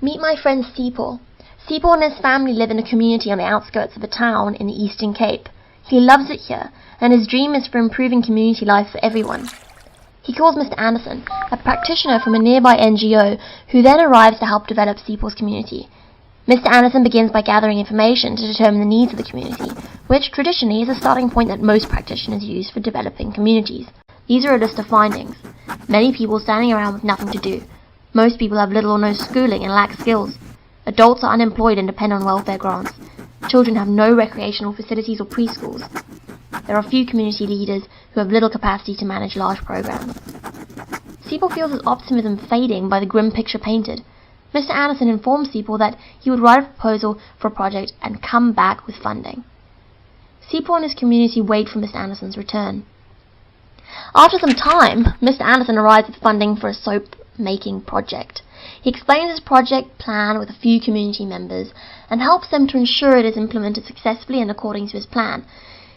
Meet my friend Seepaw. Seepaw and his family live in a community on the outskirts of a town in the Eastern Cape. He loves it here, and his dream is for improving community life for everyone. He calls Mr. Anderson, a practitioner from a nearby NGO, who then arrives to help develop Seepaw's community. Mr. Anderson begins by gathering information to determine the needs of the community, which traditionally is a starting point that most practitioners use for developing communities. These are a list of findings. Many people standing around with nothing to do. Most people have little or no schooling and lack skills. Adults are unemployed and depend on welfare grants. Children have no recreational facilities or preschools. There are few community leaders who have little capacity to manage large programs. Seepaw feels his optimism fading by the grim picture painted. Mr. Anderson informs Seepaw that he would write a proposal for a project and come back with funding. Seepaw and his community wait for Mr. Anderson's return. After some time, Mr. Anderson arrives with funding for a soap-making project. He explains his project plan with a few community members and helps them to ensure it is implemented successfully and according to his plan.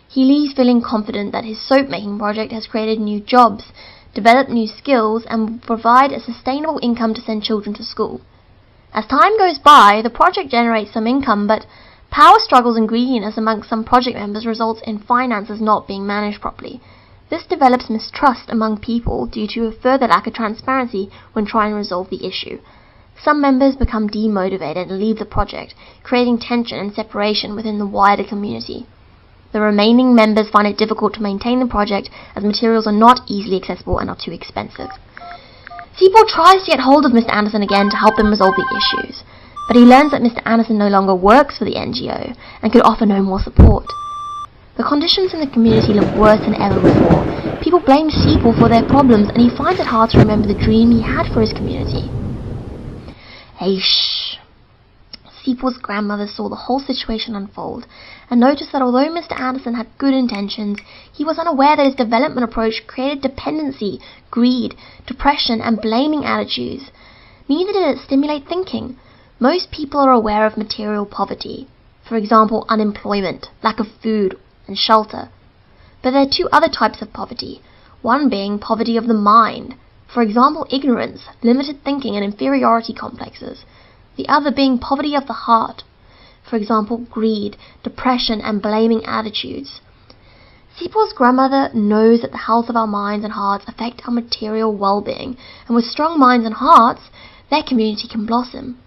He leaves feeling confident that his soap-making project has created new jobs, developed new skills, and will provide a sustainable income to send children to school. As time goes by, the project generates some income, but power struggles and greediness amongst some project members results in finances not being managed properly. This develops mistrust among people due to a further lack of transparency when trying to resolve the issue. Some members become demotivated and leave the project, creating tension and separation within the wider community. The remaining members find it difficult to maintain the project as materials are not easily accessible and are too expensive. Seepaw tries to get hold of Mr. Anderson again to help them resolve the issues, but he learns that Mr. Anderson no longer works for the NGO and could offer no more support. The conditions in the community look worse than ever before. People blame Seepaw for their problems, and he finds it hard to remember the dream he had for his community. Hey, shh. Seepaw's grandmother saw the whole situation unfold, and noticed that although Mr. Anderson had good intentions, he was unaware that his development approach created dependency, greed, depression, and blaming attitudes. Neither did it stimulate thinking. Most people are aware of material poverty. For example, unemployment, lack of food, and shelter. But there are two other types of poverty, one being poverty of the mind, for example ignorance, limited thinking and inferiority complexes, the other being poverty of the heart, for example greed, depression and blaming attitudes. Seepaw's grandmother knows that the health of our minds and hearts affect our material well-being, and with strong minds and hearts, their community can blossom.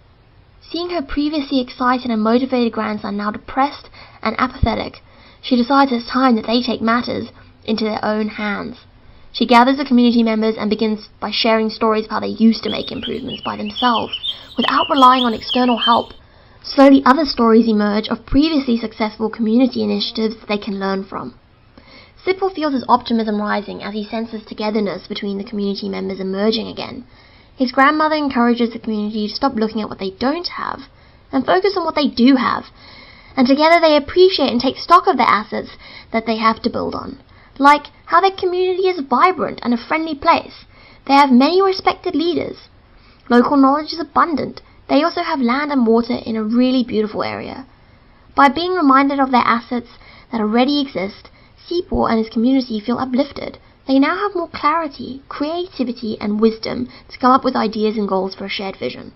Seeing her previously excited and motivated grandson now depressed and apathetic, she decides it's time that they take matters into their own hands. She gathers the community members and begins by sharing stories of how they used to make improvements by themselves, without relying on external help. Slowly other stories emerge of previously successful community initiatives they can learn from. Seepaw feels his optimism rising as he senses togetherness between the community members emerging again. His grandmother encourages the community to stop looking at what they don't have and focus on what they do have, and together they appreciate and take stock of their assets that they have to build on, like how their community is vibrant and a friendly place. They have many respected leaders. Local knowledge is abundant. They also have land and water in a really beautiful area. By being reminded of their assets that already exist, Seepaw and his community feel uplifted. They now have more clarity, creativity and wisdom to come up with ideas and goals for a shared vision.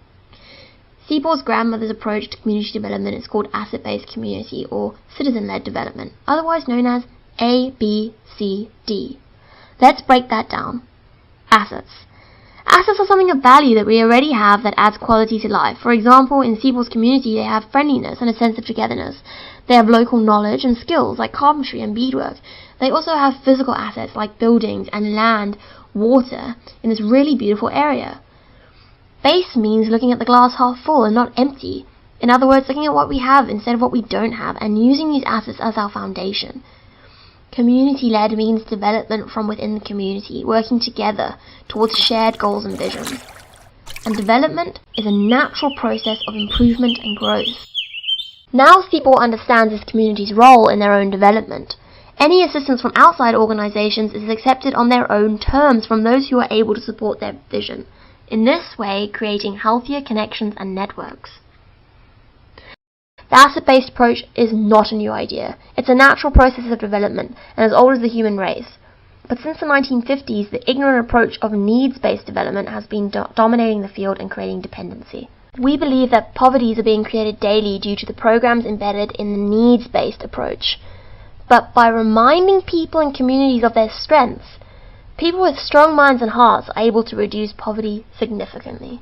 Seepaw's grandmother's approach to community development is called asset-based community or citizen-led development, otherwise known as ABCD. Let's break that down. Assets. Assets are something of value that we already have that adds quality to life. For example, in Seepaw's community they have friendliness and a sense of togetherness. They have local knowledge and skills like carpentry and beadwork. They also have physical assets like buildings and land, water in this really beautiful area. Base means looking at the glass half full and not empty. In other words, looking at what we have instead of what we don't have and using these assets as our foundation. Community-led means development from within the community, working together towards shared goals and visions. And development is a natural process of improvement and growth. Now Seepaw understands his community's role in their own development. Any assistance from outside organizations is accepted on their own terms from those who are able to support their vision, in this way creating healthier connections and networks. The asset-based approach is not a new idea. It's a natural process of development and as old as the human race. But since the 1950s, the ignorant approach of needs-based development has been dominating the field and creating dependency. We believe that poverties are being created daily due to the programs embedded in the needs-based approach. But by reminding people and communities of their strengths, people with strong minds and hearts are able to reduce poverty significantly.